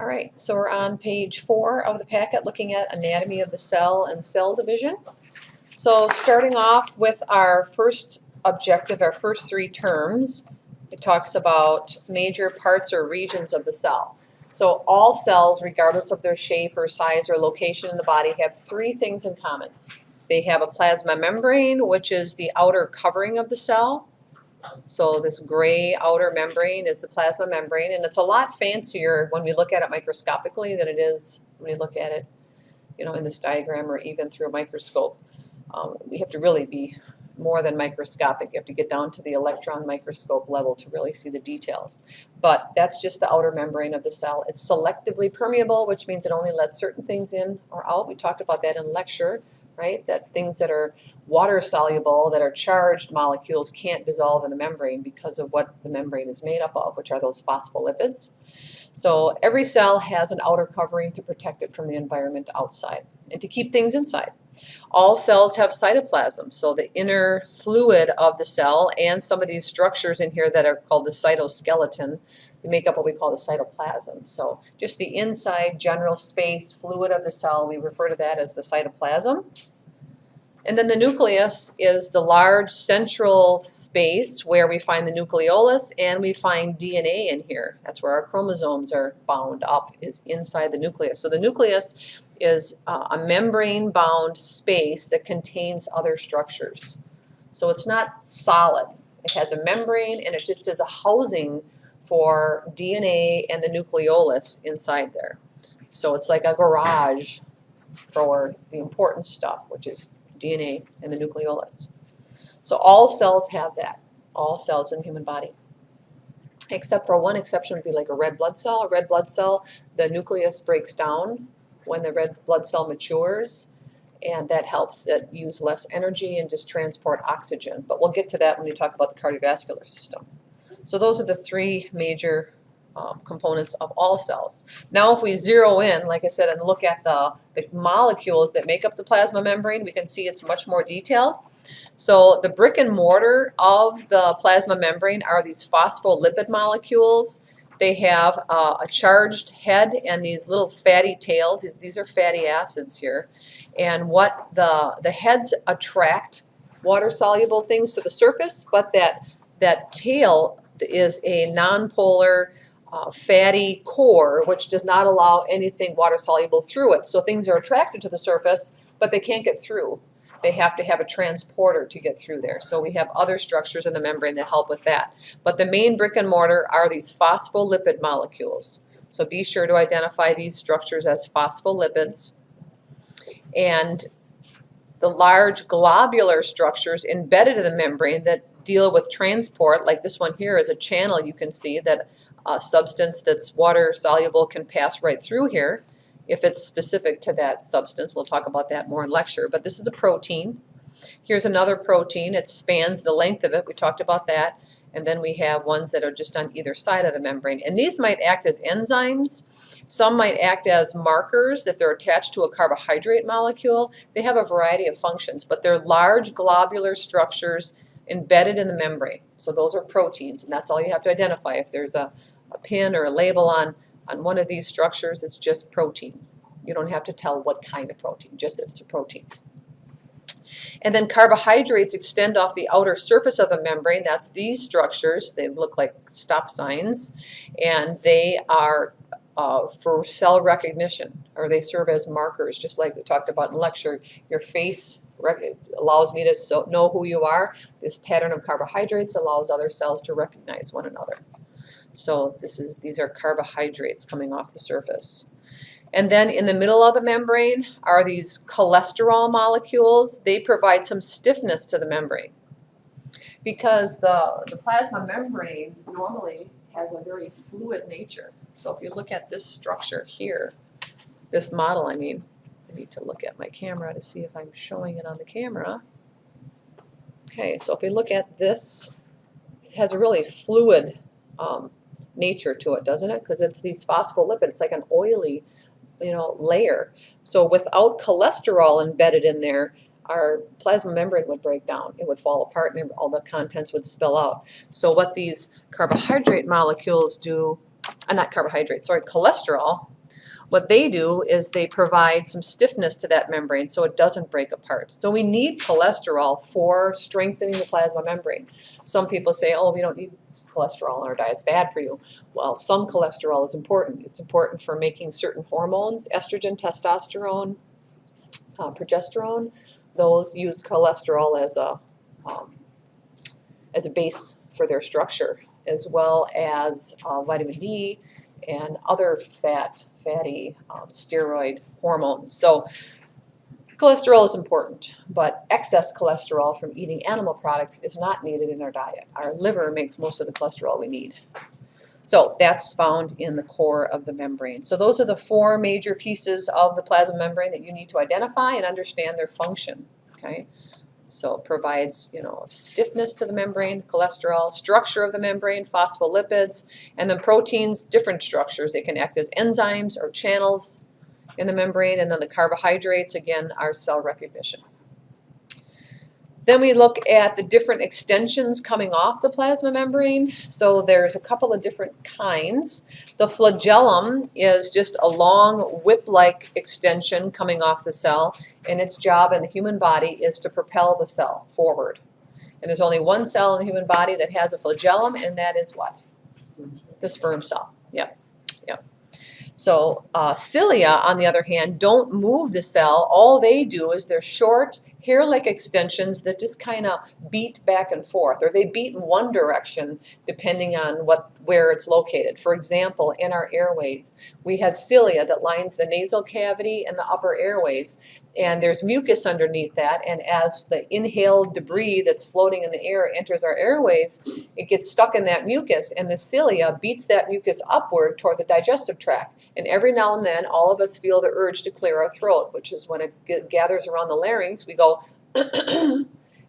All right, so we're on page 4 of the packet looking at anatomy of the cell and cell division. So starting off with our first objective, our first 3 terms, it talks about major parts or regions of the cell. So all cells, regardless of their shape or size or location in the body, have 3 things in common. They have a plasma membrane, which is the outer covering of the cell. So this gray outer membrane is the plasma membrane, and it's a lot fancier when we look at it microscopically than it is when we look at it, in this diagram or even through a microscope. We have to really be more than microscopic. You have to get down to the electron microscope level to really see the details. But that's just the outer membrane of the cell. It's selectively permeable, which means it only lets certain things in or out. We talked about that in lecture, right? That things that are water soluble, that are charged molecules, can't dissolve in the membrane because of what the membrane is made up of, which are those phospholipids. So every cell has an outer covering to protect it from the environment outside and to keep things inside. All cells have cytoplasm, so the inner fluid of the cell and some of these structures in here that are called the cytoskeleton, they make up what we call the cytoplasm. So just the inside general space fluid of the cell, we refer to that as the cytoplasm. And then the nucleus is the large central space where we find the nucleolus and we find DNA in here. That's where our chromosomes are bound up, is inside the nucleus. So the nucleus is a membrane-bound space that contains other structures. So it's not solid. It has a membrane and it just is a housing for DNA and the nucleolus inside there. So it's like a garage for the important stuff, which is DNA and the nucleolus. So all cells have that, all cells in the human body. Except for one exception would be like a red blood cell. A red blood cell, the nucleus breaks down when the red blood cell matures, and that helps it use less energy and just transport oxygen. But we'll get to that when we talk about the cardiovascular system. So those are the 3 major components of all cells. Now if we zero in, like I said, and look at the molecules that make up the plasma membrane, we can see it's much more detailed. So the brick and mortar of the plasma membrane are these phospholipid molecules. They have a charged head and these little fatty tails. These are fatty acids here. And what the heads attract water-soluble things to the surface, but that tail is a nonpolar fatty core, which does not allow anything water-soluble through it. So things are attracted to the surface, but they can't get through. They have to have a transporter to get through there. So we have other structures in the membrane that help with that. But the main brick and mortar are these phospholipid molecules. So be sure to identify these structures as phospholipids. And the large globular structures embedded in the membrane that deal with transport, like this one here is a channel, you can see that a substance that's water soluble can pass right through here if it's specific to that substance. We'll talk about that more in lecture, but this is a protein. Here's another protein. It spans the length of it. We talked about that. And then we have ones that are just on either side of the membrane. And these might act as enzymes. Some might act as markers if they're attached to a carbohydrate molecule. They have a variety of functions, but they're large globular structures embedded in the membrane. So those are proteins, and that's all you have to identify. If there's a pin or a label on one of these structures, it's just protein. You don't have to tell what kind of protein, just that it's a protein. And then carbohydrates extend off the outer surface of the membrane. That's these structures. They look like stop signs, and they are for cell recognition, or they serve as markers, just like we talked about in lecture. Your face allows me to know who you are. This pattern of carbohydrates allows other cells to recognize one another. So these are carbohydrates coming off the surface. And then in the middle of the membrane are these cholesterol molecules. They provide some stiffness to the membrane because the plasma membrane normally has a very fluid nature. So if you look at this structure here, this model, I need to look at my camera to see if I'm showing it on the camera. Okay, so if we look at this, it has a really fluid nature to it, doesn't it? Because it's these phospholipids, it's like an oily, layer. So without cholesterol embedded in there, our plasma membrane would break down. It would fall apart and all the contents would spill out. So what these carbohydrate molecules do not carbohydrates, sorry, cholesterol, what they do is they provide some stiffness to that membrane so it doesn't break apart. So we need cholesterol for strengthening the plasma membrane. Some people say, oh, we don't need cholesterol in our diet, it's bad for you. Well, some cholesterol is important. It's important for making certain hormones, estrogen, testosterone, progesterone. Those use cholesterol as a base for their structure, as well as vitamin D and other fatty steroid hormones. So cholesterol is important, but excess cholesterol from eating animal products is not needed in our diet. Our liver makes most of the cholesterol we need. So that's found in the core of the membrane. So those are the four major pieces of the plasma membrane that you need to identify and understand their function. Okay, so it provides, stiffness to the membrane, cholesterol, structure of the membrane, phospholipids, and then proteins, different structures. They can act as enzymes or channels in the membrane, and then the carbohydrates, again, are cell recognition. Then we look at the different extensions coming off the plasma membrane. So there's a couple of different kinds. The flagellum is just a long whip-like extension coming off the cell, and its job in the human body is to propel the cell forward. And there's only one cell in the human body that has a flagellum, and that is what? The sperm cell. Yep. So cilia, on the other hand, don't move the cell. All they do is they're short, hair-like extensions that just kind of beat back and forth, or they beat in one direction depending on where it's located. For example, in our airways, we have cilia that lines the nasal cavity and the upper airways, and there's mucus underneath that, and as the inhaled debris that's floating in the air enters our airways, it gets stuck in that mucus, and the cilia beats that mucus upward toward the digestive tract. And every now and then, all of us feel the urge to clear our throat, which is when it gathers around the larynx, we go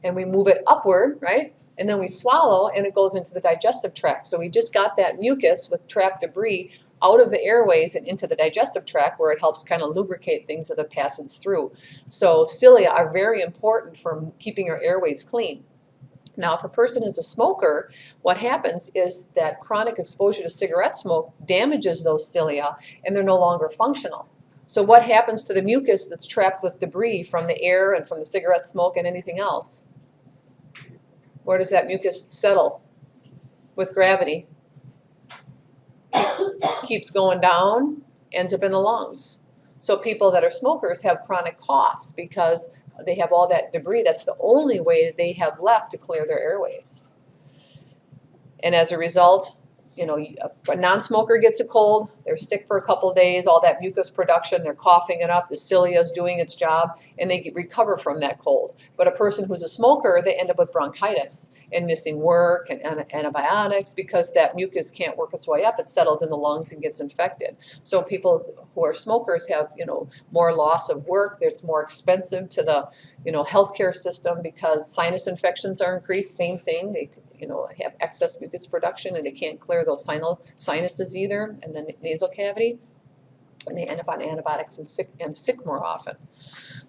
and we move it upward, right? And then we swallow, and it goes into the digestive tract. So we just got that mucus with trapped debris out of the airways and into the digestive tract, where it helps kind of lubricate things as it passes through. So cilia are very important for keeping our airways clean. Now, if a person is a smoker, what happens is that chronic exposure to cigarette smoke damages those cilia, and they're no longer functional. So what happens to the mucus that's trapped with debris from the air and from the cigarette smoke and anything else? Where does that mucus settle with gravity? Keeps going down, ends up in the lungs. So people that are smokers have chronic coughs because they have all that debris. That's the only way they have left to clear their airways. And as a result, a non-smoker gets a cold, they're sick for a couple of days, all that mucus production, they're coughing it up, the cilia is doing its job, and they recover from that cold. But a person who's a smoker, they end up with bronchitis and missing work and antibiotics because that mucus can't work its way up, it settles in the lungs and gets infected. So people who are smokers have, more loss of work, it's more expensive to the, healthcare system because sinus infections are increased, same thing, they, have excess mucus production and they can't clear those sinuses either, and then nasal cavity, and they end up on antibiotics and sick more often.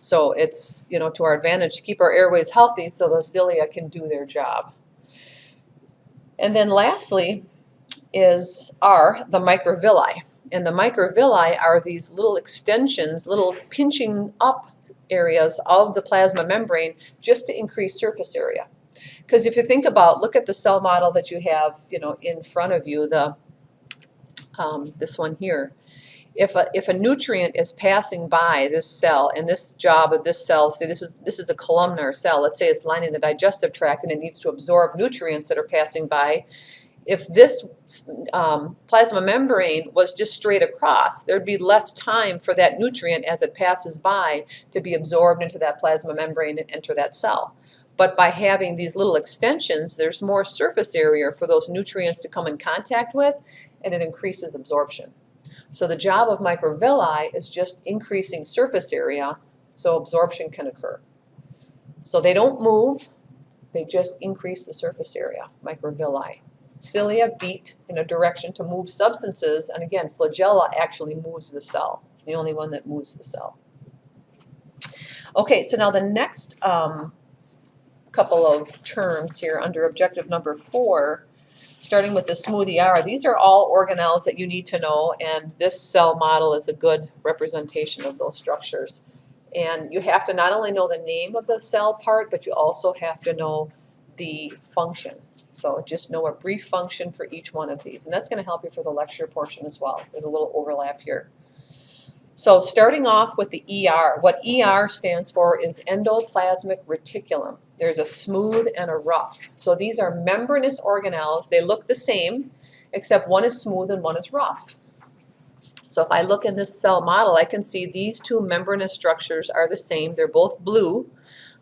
So it's, to our advantage to keep our airways healthy so those cilia can do their job. And then lastly are the microvilli. And the microvilli are these little extensions, little pinching up areas of the plasma membrane just to increase surface area. Because if you think about, look at the cell model that you have, in front of you, this one here. If a nutrient is passing by this cell, and this job of this cell, say this is a columnar cell, let's say it's lining the digestive tract and it needs to absorb nutrients that are passing by. If this plasma membrane was just straight across, there'd be less time for that nutrient as it passes by to be absorbed into that plasma membrane and enter that cell. But by having these little extensions, there's more surface area for those nutrients to come in contact with, and it increases absorption. So the job of microvilli is just increasing surface area so absorption can occur. So they don't move, they just increase the surface area, microvilli. Cilia beat in a direction to move substances, and again, flagella actually moves the cell. It's the only one that moves the cell. Okay, so now the next couple of terms here under objective number 4 starting with the smooth ER. These are all organelles that you need to know, and this cell model is a good representation of those structures. And you have to not only know the name of the cell part, but you also have to know the function. So just know a brief function for each one of these, and that's going to help you for the lecture portion as well. There's a little overlap here. So starting off with the ER, what ER stands for is endoplasmic reticulum. There's a smooth and a rough. So these are membranous organelles. They look the same, except one is smooth and one is rough. So if I look in this cell model, I can see these two membranous structures are the same. They're both blue.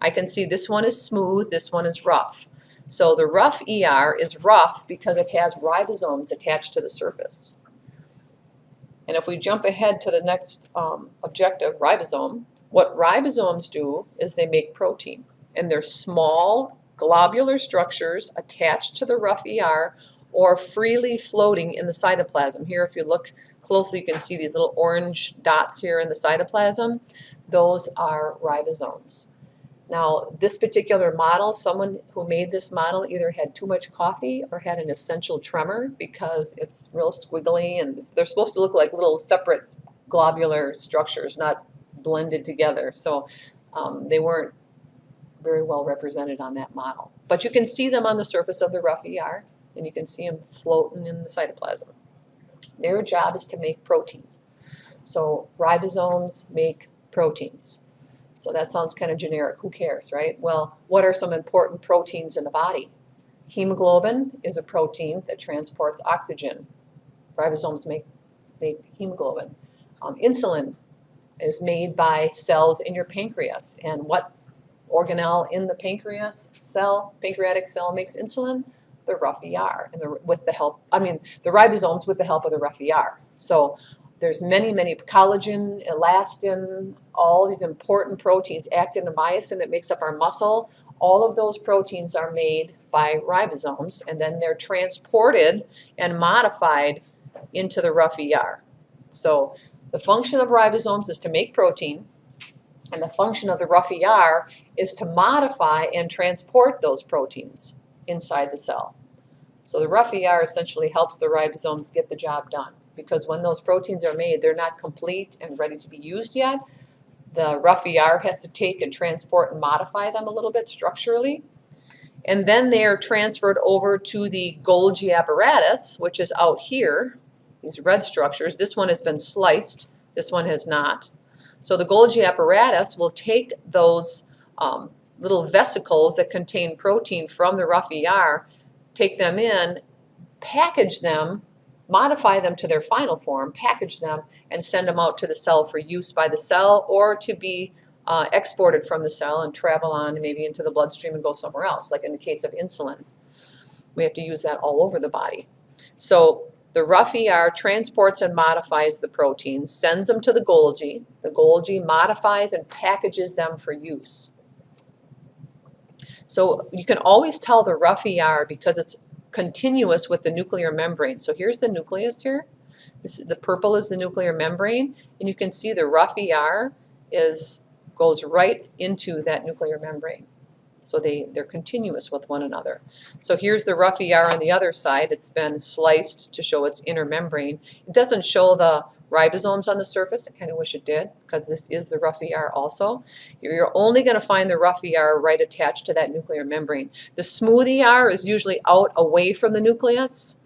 I can see this one is smooth, this one is rough. So the rough ER is rough because it has ribosomes attached to the surface. And if we jump ahead to the next objective, ribosome, what ribosomes do is they make protein. And they're small globular structures attached to the rough ER or freely floating in the cytoplasm. Here, if you look closely, you can see these little orange dots here in the cytoplasm. Those are ribosomes. Now, this particular model, someone who made this model either had too much coffee or had an essential tremor because it's real squiggly and they're supposed to look like little separate globular structures, not blended together. So they weren't very well represented on that model. But you can see them on the surface of the rough ER, and you can see them floating in the cytoplasm. Their job is to make protein. So ribosomes make proteins. So that sounds kind of generic. Who cares, right? Well, what are some important proteins in the body? Hemoglobin is a protein that transports oxygen. Ribosomes make hemoglobin. Insulin is made by cells in your pancreas. And what organelle in the pancreatic cell makes insulin? The rough ER, and the ribosomes with the help of the rough ER. So there's many collagen, elastin, all these important proteins, actin and myosin that makes up our muscle. All of those proteins are made by ribosomes, and then they're transported and modified into the rough ER. So the function of ribosomes is to make protein, and the function of the rough ER is to modify and transport those proteins inside the cell. So the rough ER essentially helps the ribosomes get the job done, because when those proteins are made, they're not complete and ready to be used yet. The rough ER has to take and transport and modify them a little bit structurally. And then they are transferred over to the Golgi apparatus, which is out here, these red structures. This one has been sliced, this one has not. So the Golgi apparatus will take those little vesicles that contain protein from the rough ER, take them in, package them, modify them to their final form, package them, and send them out to the cell for use by the cell or to be exported from the cell and travel on maybe into the bloodstream and go somewhere else, like in the case of insulin. We have to use that all over the body. So the rough ER transports and modifies the proteins, sends them to the Golgi. The Golgi modifies and packages them for use. So you can always tell the rough ER because it's continuous with the nuclear membrane. So here's the nucleus here. The purple is the nuclear membrane, and you can see the rough ER goes right into that nuclear membrane. So they're continuous with one another. So here's the rough ER on the other side. It's been sliced to show its inner membrane. It doesn't show the ribosomes on the surface. I kind of wish it did, because this is the rough ER also. You're only going to find the rough ER right attached to that nuclear membrane. The smooth ER is usually out away from the nucleus.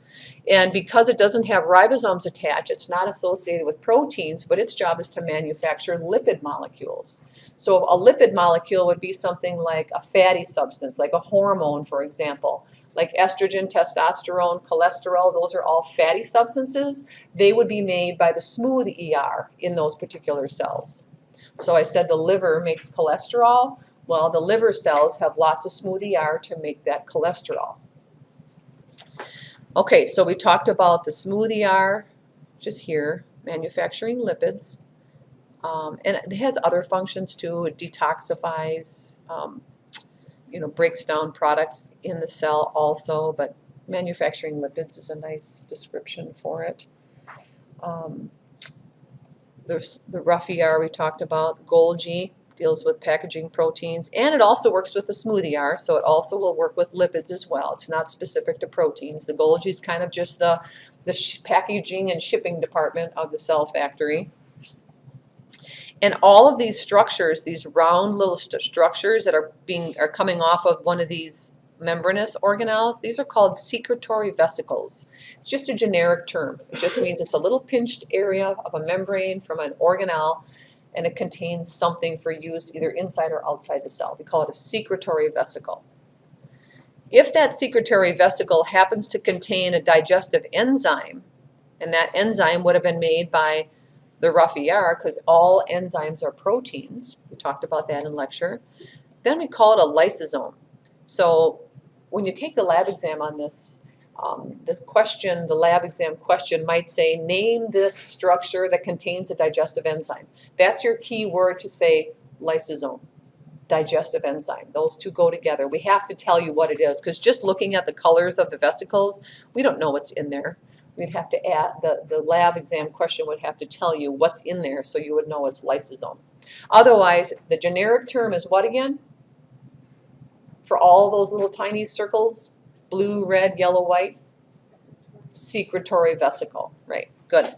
And because it doesn't have ribosomes attached, it's not associated with proteins, but its job is to manufacture lipid molecules. So a lipid molecule would be something like a fatty substance, like a hormone, for example. Like estrogen, testosterone, cholesterol, those are all fatty substances. They would be made by the smooth ER in those particular cells. So I said the liver makes cholesterol. Well, the liver cells have lots of smooth ER to make that cholesterol. Okay, so we talked about the smooth ER, just here, manufacturing lipids. And it has other functions too. It detoxifies, breaks down products in the cell also, but manufacturing lipids is a nice description for it. The rough ER we talked about, Golgi deals with packaging proteins, and it also works with the smoothie R, so it also will work with lipids as well. It's not specific to proteins. The Golgi is kind of just the packaging and shipping department of the cell factory. And all of these structures, these round little structures that are coming off of one of these membranous organelles, these are called secretory vesicles. It's just a generic term. It just means it's a little pinched area of a membrane from an organelle, and it contains something for use either inside or outside the cell. We call it a secretory vesicle. If that secretory vesicle happens to contain a digestive enzyme, and that enzyme would have been made by the rough ER, because all enzymes are proteins, we talked about that in lecture, then we call it a lysosome. So when you take the lab exam on this, the lab exam question might say, name this structure that contains a digestive enzyme. That's your key word to say lysosome, digestive enzyme. Those two go together. We have to tell you what it is, because just looking at the colors of the vesicles, we don't know what's in there. We'd have to add, the lab exam question would have to tell you what's in there so you would know it's lysosome. Otherwise, the generic term is what again? For all those little tiny circles, blue, red, yellow, white? Secretory vesicle, right, good.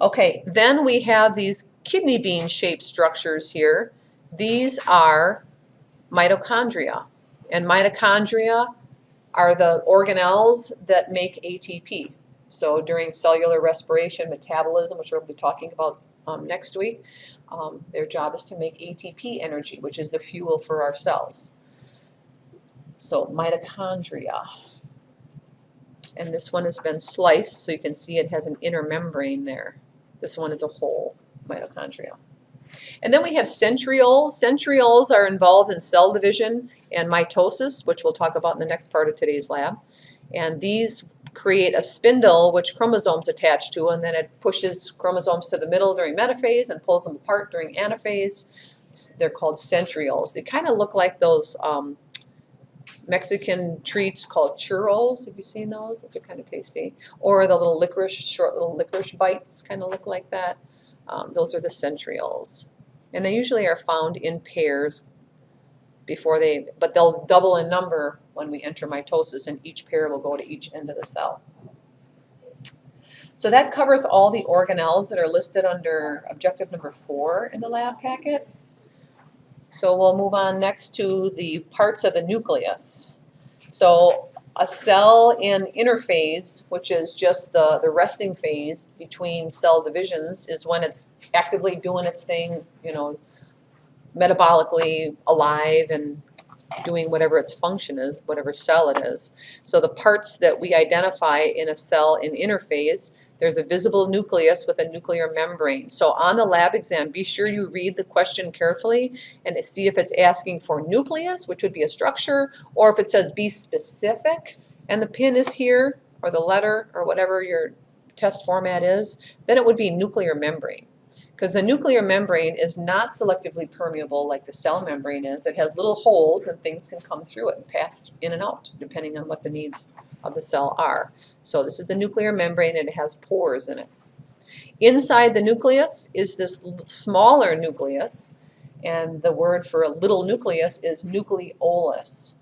Okay, then we have these kidney bean shaped structures here. These are mitochondria, and mitochondria are the organelles that make ATP. So during cellular respiration, metabolism, which we'll be talking about next week, their job is to make ATP energy, which is the fuel for our cells. So mitochondria. And this one has been sliced, so you can see it has an inner membrane there. This one is a whole mitochondria. And then we have centrioles. Centrioles are involved in cell division and mitosis, which we'll talk about in the next part of today's lab. And these create a spindle which chromosomes attach to, and then it pushes chromosomes to the middle during metaphase and pulls them apart during anaphase. They're called centrioles. They kind of look like those Mexican treats called churros. Have you seen those? Those are kind of tasty. Or the little licorice, short little licorice bites kind of look like that. Those are the centrioles. And they usually are found in pairs but they'll double in number when we enter mitosis, and each pair will go to each end of the cell. So that covers all the organelles that are listed under objective number 4 in the lab packet. So we'll move on next to the parts of the nucleus. So a cell in interphase, which is just the resting phase between cell divisions, is when it's actively doing its thing, you know, metabolically alive and doing whatever its function is, whatever cell it is. So the parts that we identify in a cell in interphase, there's a visible nucleus with a nuclear membrane. So on the lab exam, be sure you read the question carefully and see if it's asking for nucleus, which would be a structure, or if it says be specific and the pin is here, or the letter, or whatever your test format is, then it would be nuclear membrane. Because the nuclear membrane is not selectively permeable like the cell membrane is. It has little holes and things can come through it and pass in and out depending on what the needs of the cell are. So this is the nuclear membrane, and it has pores in it. Inside the nucleus is this smaller nucleus, and the word for a little nucleus is nucleolus.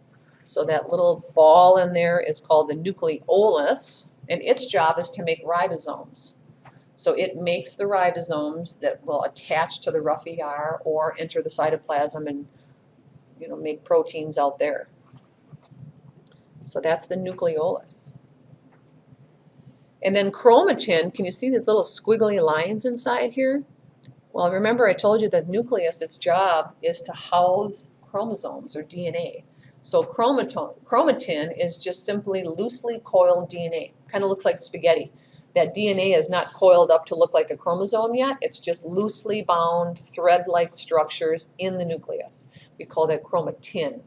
So that little ball in there is called the nucleolus, and its job is to make ribosomes. So it makes the ribosomes that will attach to the rough ER or enter the cytoplasm and, you know, make proteins out there. So that's the nucleolus. And then chromatin, can you see these little squiggly lines inside here? Well, remember I told you that nucleus, its job is to house chromosomes or DNA. So chromatin is just simply loosely coiled DNA. Kind of looks like spaghetti. That DNA is not coiled up to look like a chromosome yet. It's just loosely bound, thread-like structures in the nucleus. We call that chromatin.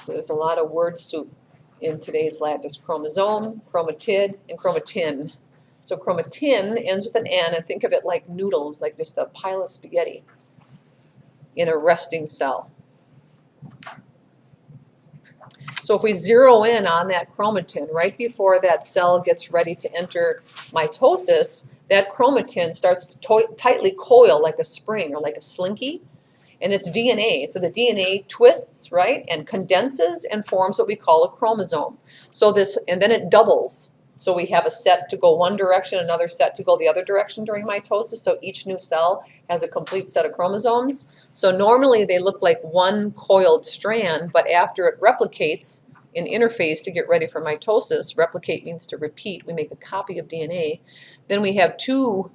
So there's a lot of word soup in today's lab. There's chromosome, chromatid, and chromatin. So chromatin ends with an N, and think of it like noodles, like just a pile of spaghetti in a resting cell. So if we zero in on that chromatin right before that cell gets ready to enter mitosis, that chromatin starts to tightly coil like a spring or like a slinky, and it's DNA. So the DNA twists, right, and condenses and forms what we call a chromosome. So this, and then it doubles. So we have a set to go one direction, another set to go the other direction during mitosis. So each new cell has a complete set of chromosomes. So normally they look like one coiled strand, but after it replicates in interphase to get ready for mitosis, replicate means to repeat, we make a copy of DNA, then we have two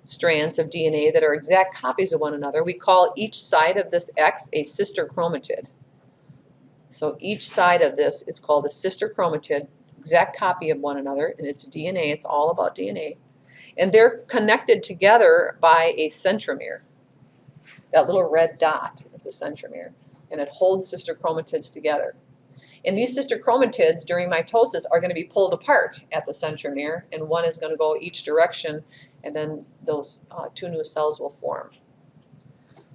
strands of DNA that are exact copies of one another. We call each side of this X a sister chromatid. So each side of this is called a sister chromatid, exact copy of one another, and it's DNA. It's all about DNA. And they're connected together by a centromere. That little red dot, it's a centromere, and it holds sister chromatids together. And these sister chromatids during mitosis are going to be pulled apart at the centromere, and one is going to go each direction, and then those two new cells will form.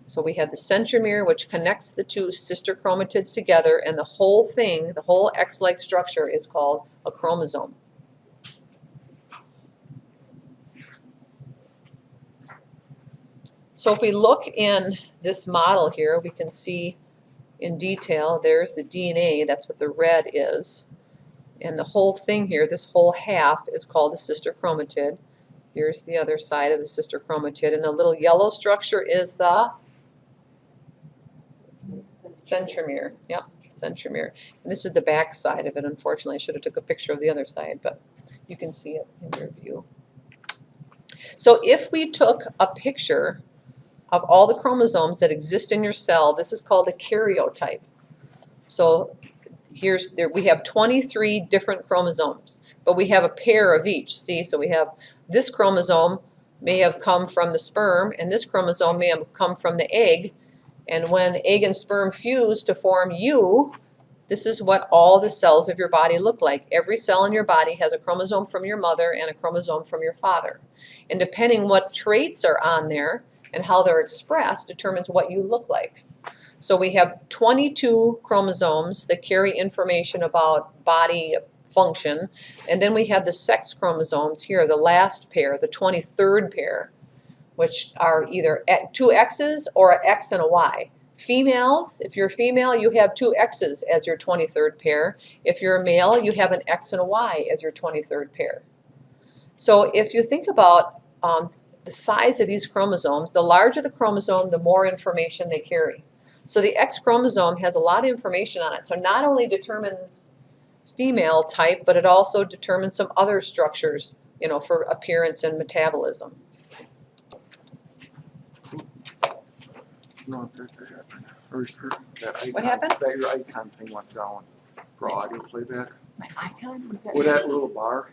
So we have the centromere, which connects the two sister chromatids together, and the whole thing, the whole X-like structure, is called a chromosome. So if we look in this model here, we can see in detail, there's the DNA, that's what the red is. And the whole thing here, this whole half, is called a sister chromatid. Here's the other side of the sister chromatid, and the little yellow structure is the centromere. Yep, centromere. And this is the back side of it. Unfortunately, I should have took a picture of the other side, but you can see it in your view. So if we took a picture of all the chromosomes that exist in your cell, this is called a karyotype. So we have 23 different chromosomes, but we have a pair of each. See, so we have this chromosome may have come from the sperm, and this chromosome may have come from the egg. And when egg and sperm fuse to form you, this is what all the cells of your body look like. Every cell in your body has a chromosome from your mother and a chromosome from your father. And depending what traits are on there and how they're expressed determines what you look like. So we have 22 chromosomes that carry information about body function, and then we have the sex chromosomes here, the last pair, the 23rd pair, which are either two X's or an X and a Y. Females, if you're a female, you have two X's as your 23rd pair. If you're a male, you have an X and a Y as your 23rd pair. So if you think about the size of these chromosomes, the larger the chromosome, the more information they carry. So the X chromosome has a lot of information on it. So not only determines female type, but it also determines some other structures, you know, for appearance and metabolism. No, that happened. Or that icon, What happened? That your icon thing went down for audio playback. My icon? What's that? With that little bar.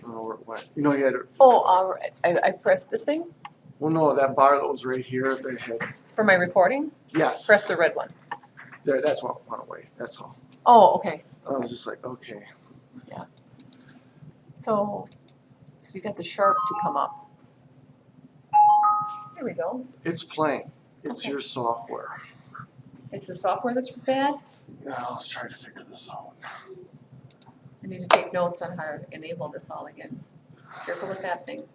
Where it went. You know, you had. Oh, all right. I pressed this thing Well, no, that bar that was right here. That had. For my recording, Yes. press the red one. There. That's what went away. That's all. Oh, okay. I was just like, okay. So you got the sharp to come up. Here we go. It's playing. It's Okay. your software. It's the software that's bad. Yeah, let's try to figure this out. I need to take notes on how to enable this all again. Careful with that thing.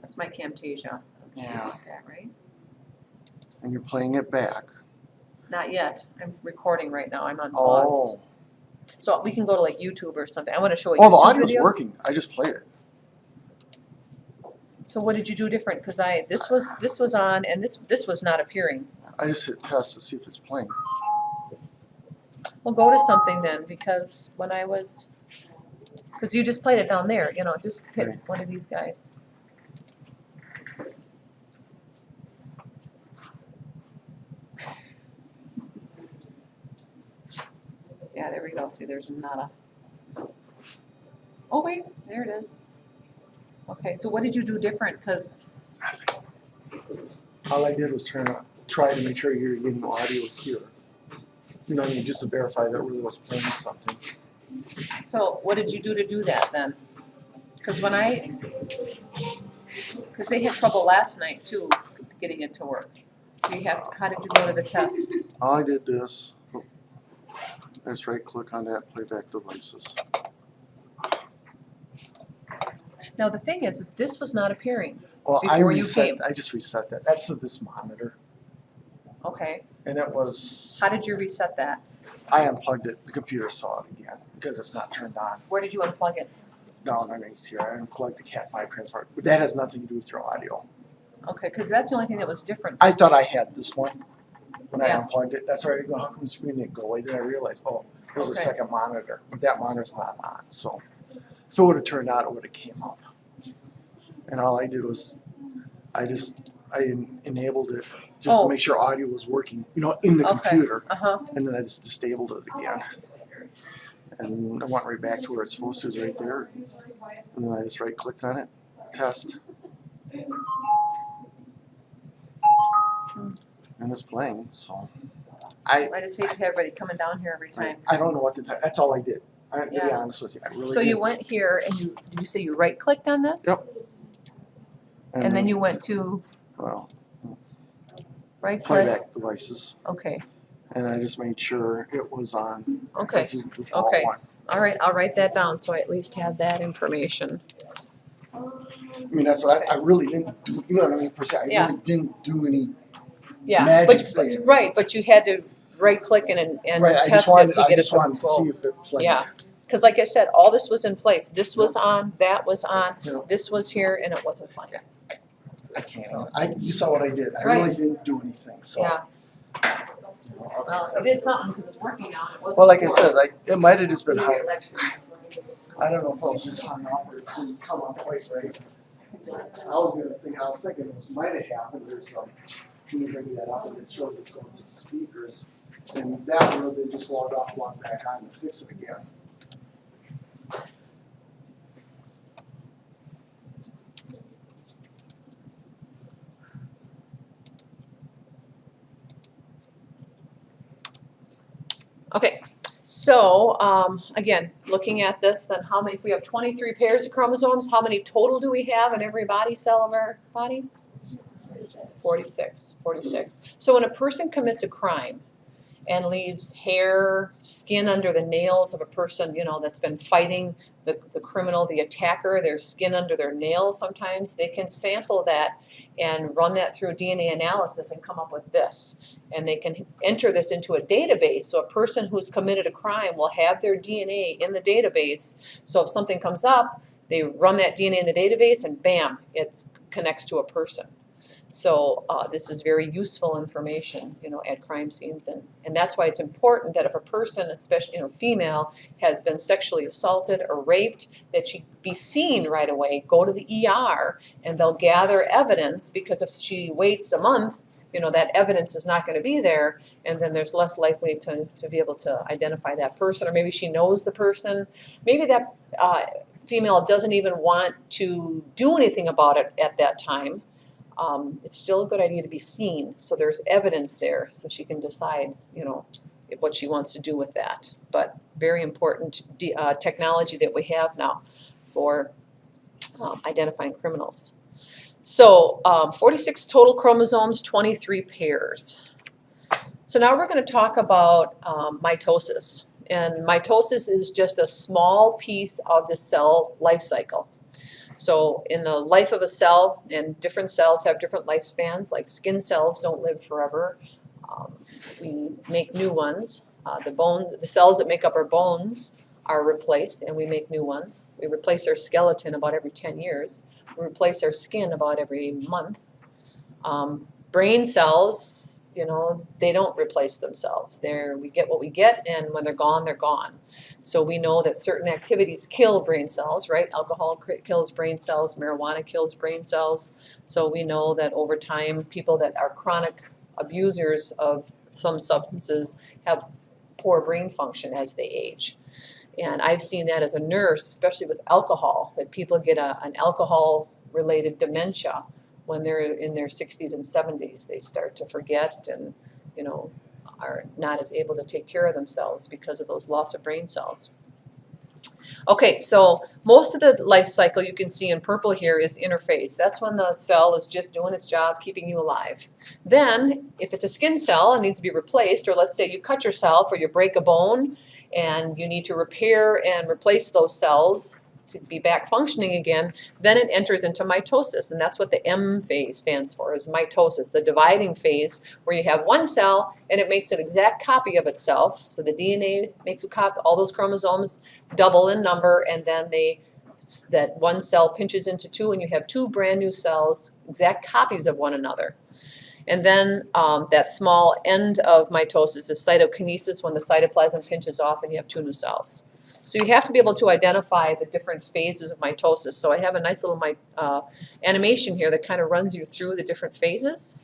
That's my Camtasia. Yeah. Like that, right? And you're playing it back. Not yet. I'm recording right now. I'm on pause. Oh. So we can go to like YouTube or something. I want to show a Oh, the YouTube audio's video. working. I just played it. So what did you do different? Because this was on and this was not appearing. I just hit test to see if it's playing. Well, go to something then, because when I was, because you just played it down there, you know, just hit Right. one of these guys. Yeah, there we go. See, there's not a. Oh wait, there it is. Okay, so what did you do different? Because All I did was try to make sure you're getting audio here. You know what I mean? Just to verify that it really was playing something. so what did you do to do that then? Because because they had trouble last night too, getting it to work. So how did you go to the test? I did this. Let's right click on that, playback devices. Now, the thing is this was not appearing. Well, Before you came. I just reset that. That's with this monitor. Okay, And it was, how did you reset that? I unplugged it, the computer saw it again, because it's not turned on. Where did you unplug it? Down underneath here, I unplugged the Cat5 transport, but that has nothing to do with your audio. Okay, because that's the only thing that was different. I thought I had this one when I Yeah. unplugged it. That's right. I go, how come the screen didn't go away? Then I realized, oh, there's a Okay. second monitor, but that monitor's not on. So if it would have turned on, it would have came up. And all I did was, I enabled it just Oh. to make sure audio was working, in the Okay. computer, Uh-huh. and then I just disabled it again. And I went right back to where it's supposed to, is right there. And then I just right-clicked on it, test. And it's playing, so. I just hate to have everybody coming down here every time. I don't know what to tell. That's all I did. To be Yeah. honest with you, I really So did. you went here and did you say you right-clicked on this? Yep. And then you went to well, right-click? playback devices, Okay, and I just made sure it was on. okay. This is the default Okay. one. All right, I'll write that down so I at least have that information. I mean, that's what I really didn't do. You know what I mean? Per se, I Yeah. really didn't do any Yeah, magic thing. right, but you had to right-click and Right. I test just it wanted. to I get it just to wanted to go. see if it played. Yeah. Because like I said, all this was in place. This was on, that was on, Yeah. this was here, and it wasn't playing. I can't. You saw what I did. I Right. really didn't do anything. So. Yeah, well, you did something because it's working now. It wasn't Well, like I before. said, it might have just been You hung. get lectured. I don't know if it was just hung up or it didn't come up quite right. I was thinking it might have happened. There's can you bring that up and it shows it's going to the speakers. And that one they just log off, log back on, and fix it again. Okay, so, again, looking at this, then how many, if we have 23 pairs of chromosomes, how many total do we have in every body cell of our body? 46. So when a person commits a crime and leaves hair, skin under the nails of a person, that's been fighting the criminal, the attacker, their skin under their nails sometimes, they can sample that and run that through DNA analysis and come up with this. And they can enter this into a database. So a person who's committed a crime will have their DNA in the database. So if something comes up, they run that DNA in the database and bam, it connects to a person. So this is very useful information, at crime scenes. And that's why it's important that if a person, especially, female, has been sexually assaulted or raped, that she be seen right away, go to the ER, and they'll gather evidence, because if she waits a month, that evidence is not going to be there, and then there's less likely to be able to identify that person, or maybe she knows the person. Maybe that female doesn't even want to do anything about it at that time. It's still a good idea to be seen, so there's evidence there, so she can decide, what she wants to do with that. But very important technology that we have now for identifying criminals. So 46 total chromosomes, 23 pairs. So now we're going to talk about mitosis. And mitosis is just a small piece of the cell life cycle. So in the life of a cell, and different cells have different lifespans, like skin cells don't live forever. We make new ones. The cells that make up our bones are replaced, and we make new ones. We replace our skeleton about every 10 years. We replace our skin about every month. Brain cells, they don't replace themselves. We get what we get, and when they're gone, they're gone. So we know that certain activities kill brain cells, right? Alcohol kills brain cells, marijuana kills brain cells. So we know that over time, people that are chronic abusers of some substances have poor brain function as they age. And I've seen that as a nurse, especially with alcohol, that people get an alcohol-related dementia when they're in their 60s and 70s. They start to forget and, are not as able to take care of themselves because of those loss of brain cells. Okay, so most of the life cycle you can see in purple here is interphase. That's when the cell is just doing its job, keeping you alive. Then, if it's a skin cell and needs to be replaced, or let's say you cut yourself or you break a bone and you need to repair and replace those cells to be back functioning again, then it enters into mitosis, and that's what the M phase stands for, is mitosis, the dividing phase, where you have one cell and it makes an exact copy of itself. So the DNA makes a copy, all those chromosomes double in number, and then that one cell pinches into two, and you have two brand new cells, exact copies of one another. And then that small end of mitosis is cytokinesis, when the cytoplasm pinches off and you have two new cells. So you have to be able to identify the different phases of mitosis. So I have a nice little animation here that kind of runs you through the different phases.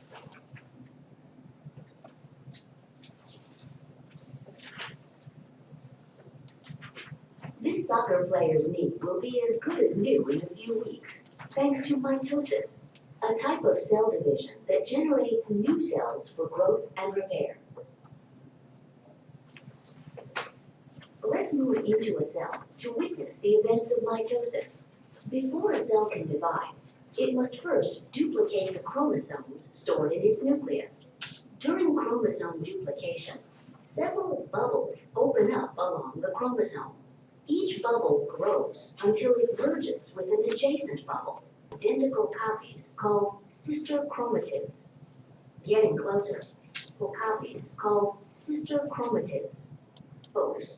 This soccer player's knee will be as good as new in a few weeks, thanks to mitosis, a type of cell division that generates new cells for growth and repair. Let's move into a cell to witness the events of mitosis. Before a cell can divide, it must first duplicate the chromosomes stored in its nucleus. During chromosome duplication, several bubbles open up along the chromosome. Each bubble grows until it merges with an adjacent bubble. Identical copies called sister chromatids. Getting closer, copies called sister chromatids.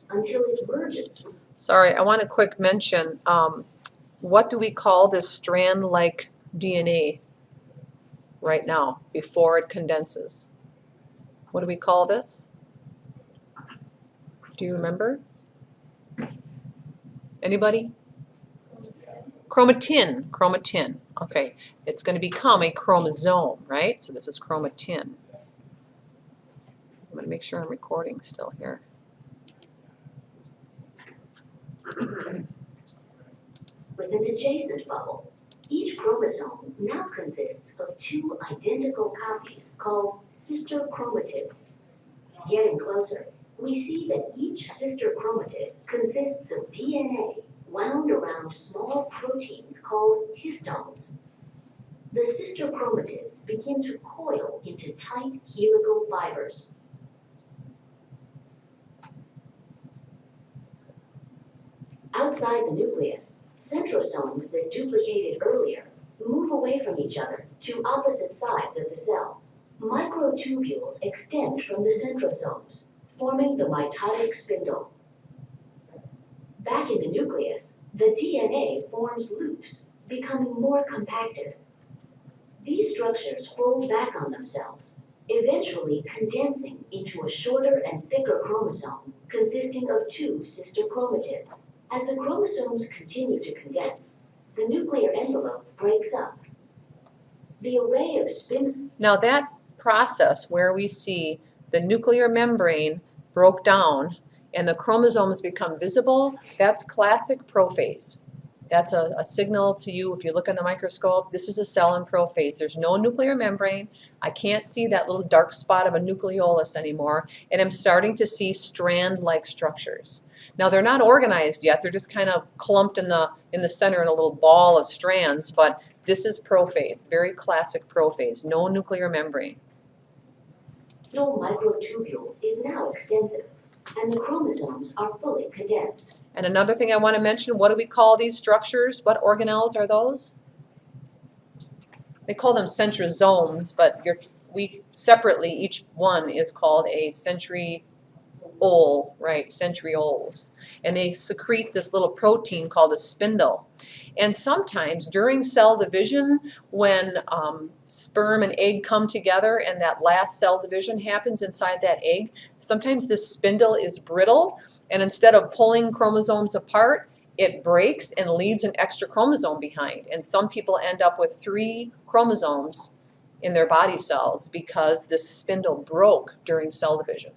Until it merges. Sorry, I want a quick mention. What do we call this strand-like DNA right now before it condenses? What do we call this? Do you remember? Anybody? Chromatin. Chromatin. Okay, it's going to become a chromosome, right? So this is chromatin. I'm going to make sure I'm recording still here. With an adjacent bubble, each chromosome now consists of two identical copies called sister chromatids. Getting closer, we see that each sister chromatid consists of DNA wound around small proteins called histones. The sister chromatids begin to coil into tight helical fibers. Outside the nucleus, centrosomes that duplicated earlier move away from each other to opposite sides of the cell. Microtubules extend from the centrosomes, forming the mitotic spindle. Back in the nucleus, the DNA forms loops, becoming more compacted. These structures fold back on themselves, eventually condensing into a shorter and thicker chromosome consisting of two sister chromatids. As the chromosomes continue to condense, the nuclear envelope breaks up. The array of Now that process where we see the nuclear membrane broke down and the chromosomes become visible, that's classic prophase. That's a signal to you if you look in the microscope. This is a cell in prophase. There's no nuclear membrane. I can't see that little dark spot of a nucleolus anymore, and I'm starting to see strand-like structures. Now they're not organized yet. They're just kind of clumped in the center in a little ball of strands, but this is prophase, very classic prophase, no nuclear membrane. No microtubules is now extensive, and the chromosomes are fully condensed. And another thing I want to mention, what do we call these structures? What organelles are those? They call them centrosomes, but we separately, each one is called a centriole, right, centrioles. And they secrete this little protein called a spindle. And sometimes during cell division, when sperm and egg come together and that last cell division happens inside that egg, sometimes this spindle is brittle, and instead of pulling chromosomes apart, it breaks and leaves an extra chromosome behind. And some people end up with 3 chromosomes in their body cells because this spindle broke during cell division.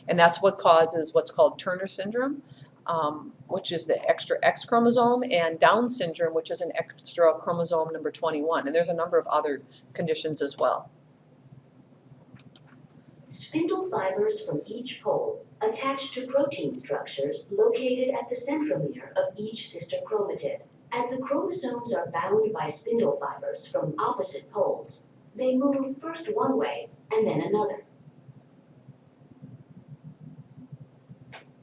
And that's what causes what's called Turner syndrome, which is the extra X chromosome, and Down syndrome, which is an extra chromosome number 21. And there's a number of other conditions as well. Spindle fibers from each pole attach to protein structures located at the centromere of each sister chromatid. As the chromosomes are bound by spindle fibers from opposite poles, they move first one way and then another.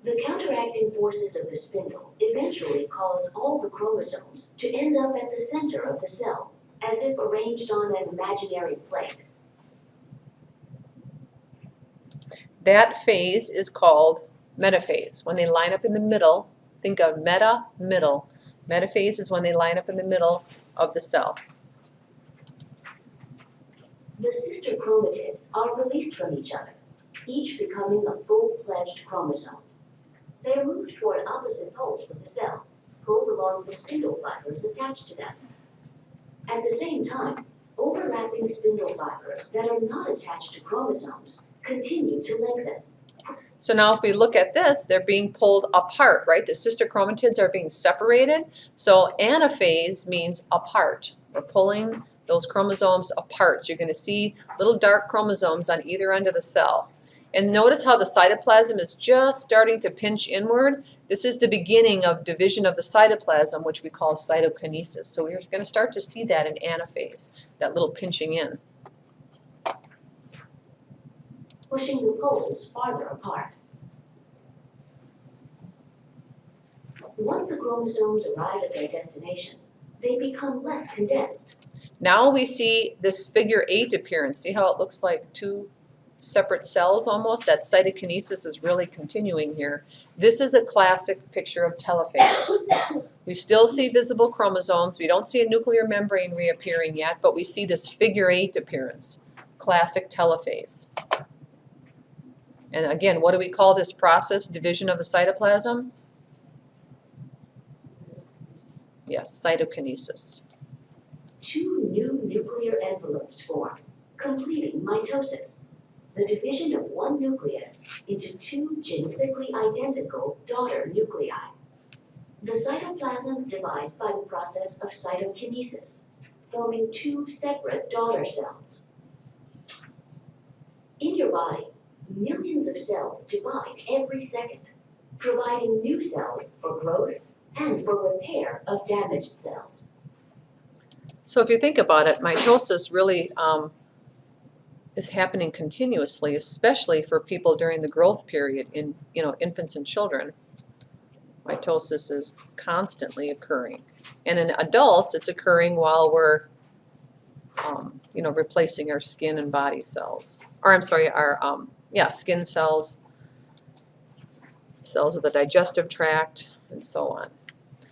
The counteracting forces of the spindle eventually eventually cause all the chromosomes to end up at the center of the cell, as if arranged on an imaginary plate. That phase is called metaphase. When they line up in the middle, think of meta, middle. Metaphase is when they line up in the middle of the cell. The sister chromatids are released from each other, each becoming a full-fledged chromosome. They are moved toward opposite poles of the cell, pulled along the spindle fibers attached to them. At the same time, overlapping spindle fibers that are not attached to chromosomes continue to lengthen. So now if we look at this, they're being pulled apart, right? The sister chromatids are being separated. So anaphase means apart. We're pulling those chromosomes apart. So you're going to see little dark chromosomes on either end of the cell. And notice how the cytoplasm is just starting to pinch inward. This is the beginning of division of the cytoplasm, which we call cytokinesis. So we're going to start to see that in anaphase, that little pinching in. Pushing the poles farther apart. Once the chromosomes arrive at their destination, they become less condensed. Now we see this figure 8 appearance. See how it looks like two separate cells almost? That cytokinesis is really continuing here. This is a classic picture of telophase. We still see visible chromosomes. We don't see a nuclear membrane reappearing yet, but we see this figure 8 appearance. Classic telophase. And again, what do we call this process? Division of the cytoplasm? Yes, cytokinesis. Two new nuclear envelopes form, completing mitosis, the division of one nucleus into two genetically identical daughter nuclei. The cytoplasm divides by the process of cytokinesis, forming two separate daughter cells. In your body, millions of cells divide every second, providing new cells for growth and for repair of damaged cells. So if you think about it, mitosis really is happening continuously, especially for people during the growth period in infants and children. Mitosis is constantly occurring. And in adults, it's occurring while we're replacing our skin and body cells. Or I'm sorry, our skin cells, cells of the digestive tract, and so on.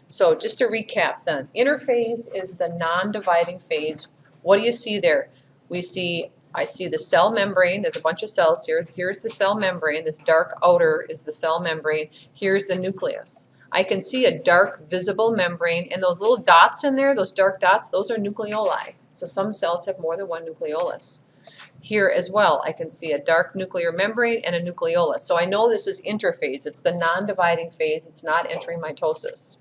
So just to recap then, interphase is the non-dividing phase. What do you see there? I see the cell membrane. There's a bunch of cells here. Here's the cell membrane. This dark outer is the cell membrane. Here's the nucleus. I can see a dark visible membrane, and those little dots in there, those dark dots, those are nucleoli. So some cells have more than one nucleolus. Here as well, I can see a dark nuclear membrane and a nucleolus. So I know this is interphase. It's the non-dividing phase. It's not entering mitosis.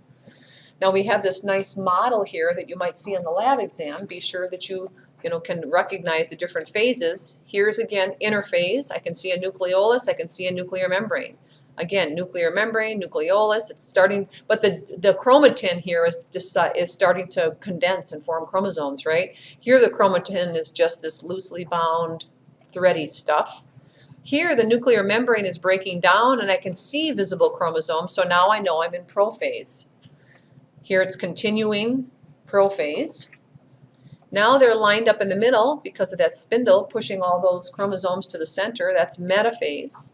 Now we have this nice model here that you might see in the lab exam. Be sure that you can recognize the different phases. Here's again interphase. I can see a nucleolus. I can see a nuclear membrane. Again, nuclear membrane, nucleolus. It's starting, but the chromatin here is starting to condense and form chromosomes, right? Here the chromatin is just this loosely bound, thready stuff. Here the nuclear membrane is breaking down, and I can see visible chromosomes. So now I know I'm in prophase. Here it's continuing prophase. Now they're lined up in the middle because of that spindle pushing all those chromosomes to the center. That's metaphase.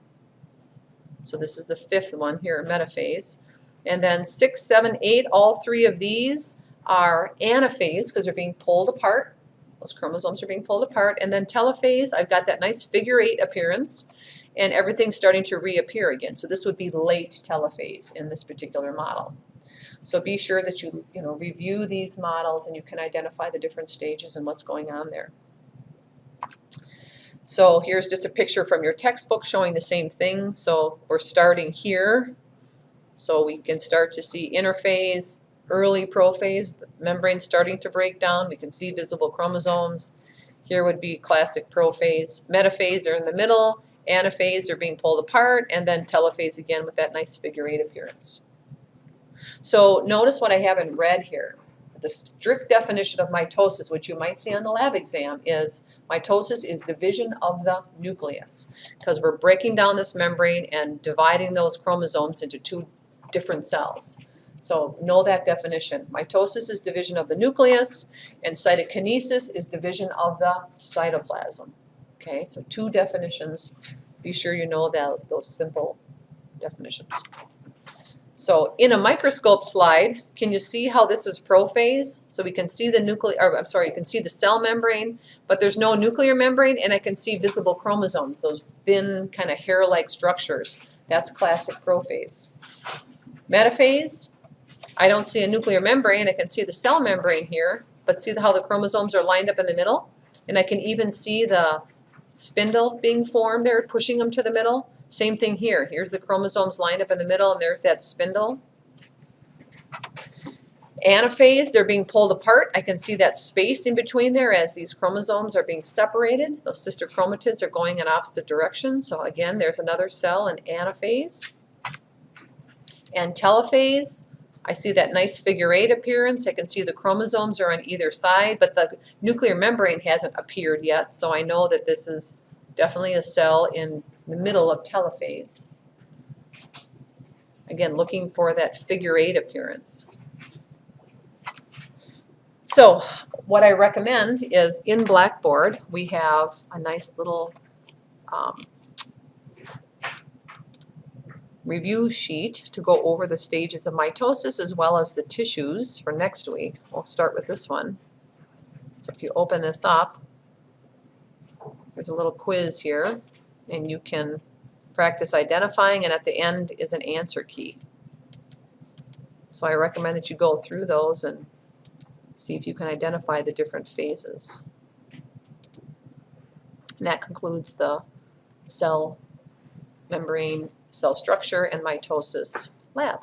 So this is the fifth one here, metaphase. And then 6, 7, 8, all three of these are anaphase because they're being pulled apart. Those chromosomes are being pulled apart. And then telophase, I've got that nice figure 8 appearance, and everything's starting to reappear again. So this would be late telophase in this particular model. So be sure that you review these models and you can identify the different stages and what's going on there. So here's just a picture from your textbook showing the same thing. So we're starting here. So we can start to see interphase, early prophase, the membrane starting to break down. We can see visible chromosomes. Here would be classic prophase. Metaphase are in the middle. Anaphase are being pulled apart. And then telophase again with that nice figure 8 appearance. So notice what I have in red here. The strict definition of mitosis, which you might see on the lab exam, is mitosis is division of the nucleus, because we're breaking down this membrane and dividing those chromosomes into two different cells. So know that definition. Mitosis is division of the nucleus, and cytokinesis is division of the cytoplasm. Okay, so two definitions. Be sure you know that, those simple definitions. So in a microscope slide, can you see how this is prophase? So we can see the you can see the cell membrane, but there's no nuclear membrane, and I can see visible chromosomes, those thin kind of hair-like structures. That's classic prophase. Metaphase, I don't see a nuclear membrane. I can see the cell membrane here, but see how the chromosomes are lined up in the middle? And I can even see the spindle being formed there, pushing them to the middle. Same thing here. Here's the chromosomes lined up in the middle, and there's that spindle. Anaphase, they're being pulled apart. I can see that space in between there as these chromosomes are being separated. Those sister chromatids are going in opposite directions. So again, there's another cell in anaphase. And telophase, I see that nice figure 8 appearance. I can see the chromosomes are on either side, but the nuclear membrane hasn't appeared yet. So I know that this is definitely a cell in the middle of telophase. Again, looking for that figure 8 appearance. So what I recommend is in Blackboard, we have a nice little review sheet to go over the stages of mitosis as well as the tissues for next week. We'll start with this one. So if you open this up, there's a little quiz here, and you can practice identifying, and at the end is an answer key. So I recommend that you go through those and see if you can identify the different phases. And that concludes the cell membrane, cell structure, and mitosis lab.